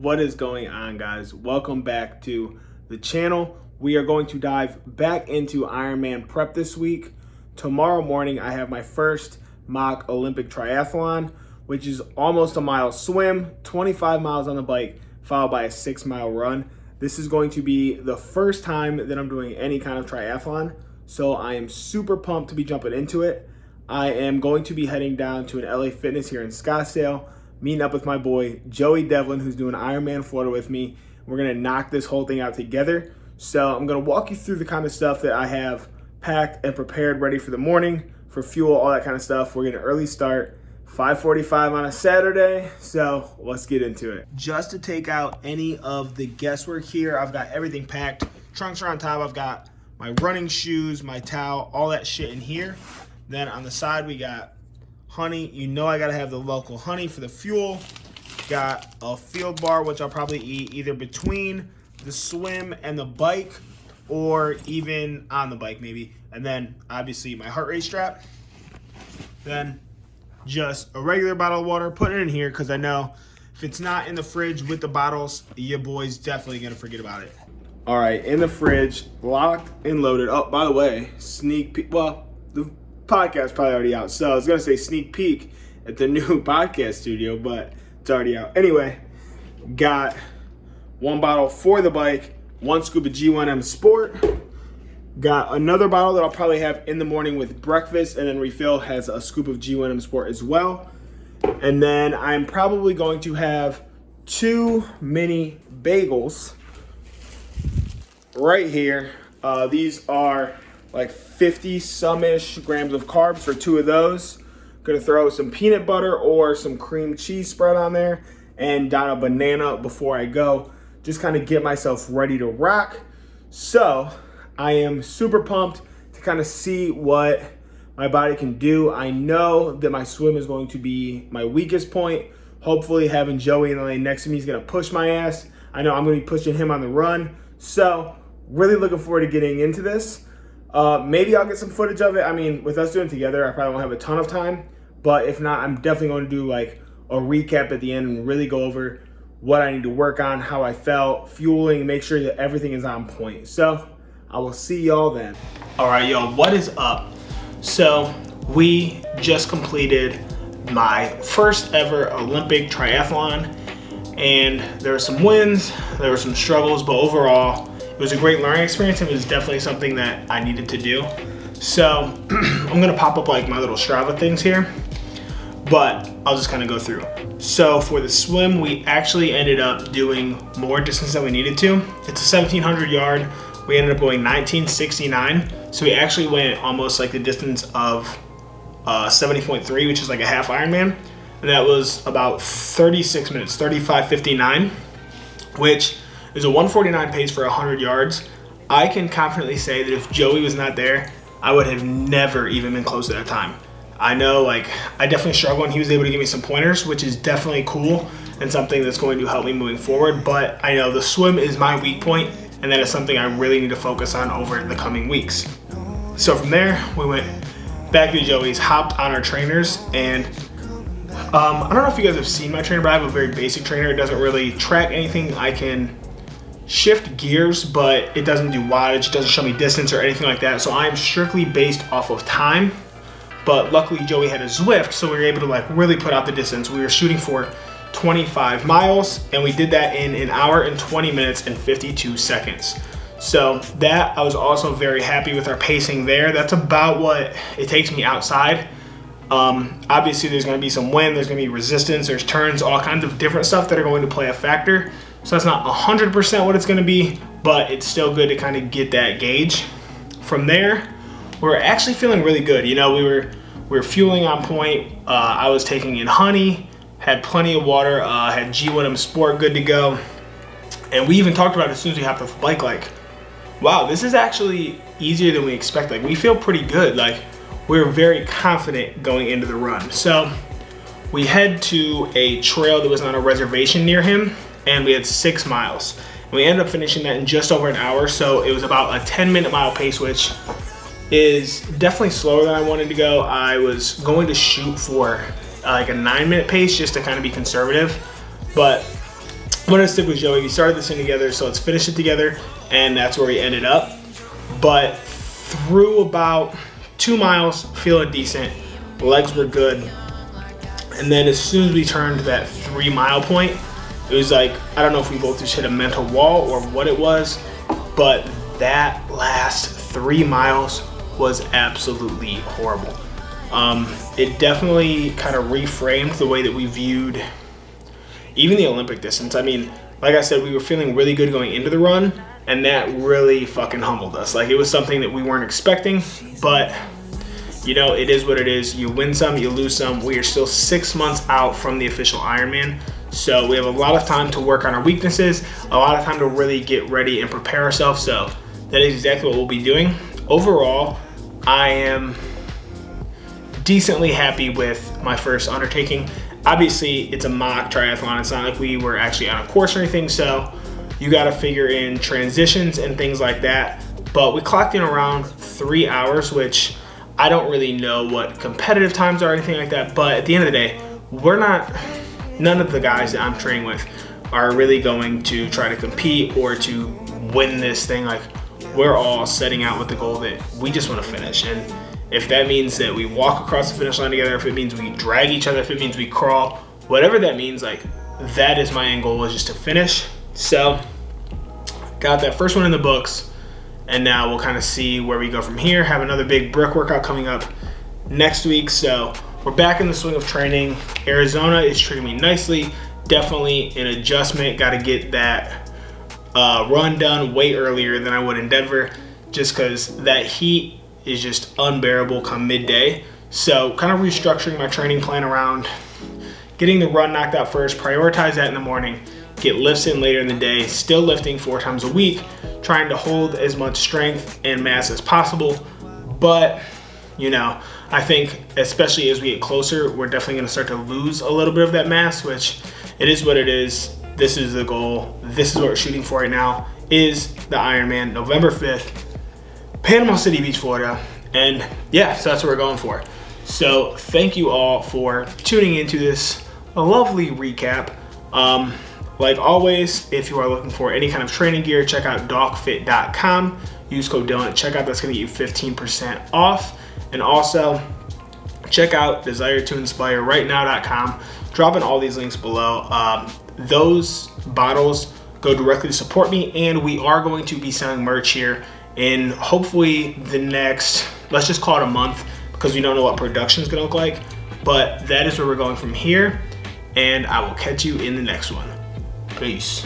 What is going on, guys? Welcome back to the channel. We are going to dive back into Ironman prep this week. Tomorrow morning, I have my first mock Olympic Triathlon, which is almost a mile swim, 25 miles on the bike, followed by a 6-mile run. This is going to be the first time that I'm doing any kind of triathlon, so I am super pumped to be jumping into it. I am going to be heading down to an LA Fitness here in Scottsdale, meeting up with my boy Joey Devlin, who's doing Ironman Florida with me. We're gonna knock this whole thing out together. So I'm gonna walk you through the kind of stuff that I have packed and prepared ready for the morning, for fuel, all that kind of stuff. We're getting an early start, 5:45 on a Saturday, so let's get into it. Just to take out any of the guesswork here, I've got everything packed. Trunks are on top. I've got my running shoes, my towel, all that shit in here. Then on the side, we got honey. You know I gotta have the local honey for the fuel. Got a field bar, which I'll probably eat either between the swim and the bike, or even on the bike maybe. And then obviously my heart rate strap. Then just a regular bottle of water, put it in here because I know if it's not in the fridge with the bottles, your boy's definitely gonna forget about it. All right, in the fridge, locked and loaded. Oh, by the way, sneak peek, well, the podcast probably already out, so I was gonna say sneak peek at the new podcast studio, but it's already out. Anyway, got one bottle for the bike, one scoop of G1M Sport. Got another bottle that I'll probably have in the morning with breakfast, and then refill has a scoop of G1M Sport as well. And then I'm probably going to have 2 mini bagels right here. These are like 50 some-ish grams of carbs for 2 of those. Gonna throw some peanut butter or some cream cheese spread on there and down a banana before I go. Just kind of get myself ready to rock. So I am super pumped to kind of see what my body can do. I know that my swim is going to be my weakest point. Hopefully having Joey in the lane next to me is gonna push my ass. I know I'm gonna be pushing him on the run. So really looking forward to getting into this. Maybe I'll get some footage of it. I mean, with us doing it together, I probably won't have a ton of time, but if not, I'm definitely going to do like a recap at the end and really go over what I need to work on, how I felt, fueling, make sure that everything is on point. So I will see y'all then. All right, yo, what is up? So we just completed my first ever Olympic triathlon, and there were some wins, there were some struggles, but overall, it was a great learning experience. It was definitely something that I needed to do. So I'm gonna pop up like my little Strava things here, but I'll just kind of go through. So for the swim, we actually ended up doing more distance than we needed to. It's a 1,700 yard. We ended up going 1969. So we actually went almost like the distance of 70.3, which is like a half Ironman. And that was about 36 minutes, 35:59, which is a 1:49 pace for 100 yards. I can confidently say that if Joey was not there, I would have never even been close to that time. I know, like, I definitely struggled, and he was able to give me some pointers, which is definitely cool and something that's going to help me moving forward. But I know the swim is my weak point, and that is something I really need to focus on over the coming weeks. So from there, we went back to Joey's, hopped on our trainers, and I don't know if you guys have seen my trainer, but I have a very basic trainer. It doesn't really track anything. I can shift gears, but it doesn't do wattage, it doesn't show me distance or anything like that. So I'm strictly based off of time. But luckily Joey had a Zwift, so we were able to like really put out the distance. We were shooting for 25 miles, and we did that in 1 hour and 20 minutes and 52 seconds. So that, I was also very happy with our pacing there. That's about what it takes me outside. Obviously there's gonna be some wind, there's gonna be resistance, there's turns, all kinds of different stuff that are going to play a factor. So that's not 100% what it's gonna be, but it's still good to kind of get that gauge. From there, we're actually feeling really good. You know, we were fueling on point. I was taking in honey, had plenty of water, had G1M Sport good to go. And we even talked about it as soon as we hopped off the bike, like, wow, this is actually easier than we expected. Like, we feel pretty good. Like, we were very confident going into the run. So we head to a trail that was on a reservation near him, and we had 6 miles. And we ended up finishing that in just over an hour. So it was about a 10-minute mile pace, which is definitely slower than I wanted to go. I was going to shoot for like a 9-minute pace just to kind of be conservative, but I'm gonna stick with Joey. We started this thing together, so let's finish it together, and that's where we ended up. But through about 2 miles, feeling decent, legs were good. And then as soon as we turned that 3 mile point, it was like, I don't know if we both just hit a mental wall or what it was, but that last 3 miles was absolutely horrible. It definitely kind of reframed the way that we viewed even the Olympic distance. I mean, like I said, we were feeling really good going into the run, and that really fucking humbled us. Like, it was something that we weren't expecting, but you know, it is what it is. You win some, you lose some. We are still 6 months out from the official Ironman, so we have a lot of time to work on our weaknesses, a lot of time to really get ready and prepare ourselves. So that is exactly what we'll be doing. Overall, I am decently happy with my first undertaking. Obviously, it's a mock triathlon. It's not like we were actually on a course or anything, so you got to figure in transitions and things like that. But we clocked in around 3 hours, which I don't really know what competitive times are or anything like that. But at the end of the day, none of the guys that I'm training with are really going to try to compete or to win this thing. Like, we're all setting out with the goal that we just want to finish. And if that means that we walk across the finish line together, if it means we drag each other, if it means we crawl, whatever that means, like, that is my end goal, is just to finish. So got that first one in the books, and now we'll kind of see where we go from here. Have another big brick workout coming up next week, so we're back in the swing of training. Arizona is treating me nicely. Definitely an adjustment. Got to get that run done way earlier than I would in Denver, just because that heat is just unbearable come midday. So kind of restructuring my training plan around getting the run knocked out first, prioritize that in the morning, get lifts in later in the day, still lifting 4 times a week, trying to hold as much strength and mass as possible. But, you know, I think especially as we get closer, we're definitely going to start to lose a little bit of that mass, which it is what it is. This is the goal. This is what we're shooting for right now, is the Ironman, November 5th, Panama City Beach, Florida. And yeah, so that's what we're going for. So thank you all for tuning into this lovely recap. Like always, if you are looking for any kind of training gear, check out dogfit.com. Use code Dylan at checkout. That's going to get you 15% off. And also, check out desireToInspireRightNow.com. Dropping all these links below. Those bottles go directly to support me, and we are going to be selling merch here in hopefully the next, let's just call it a month, because we don't know what production is going to look like. But that is where we're going from here, and I will catch you in the next one. Peace.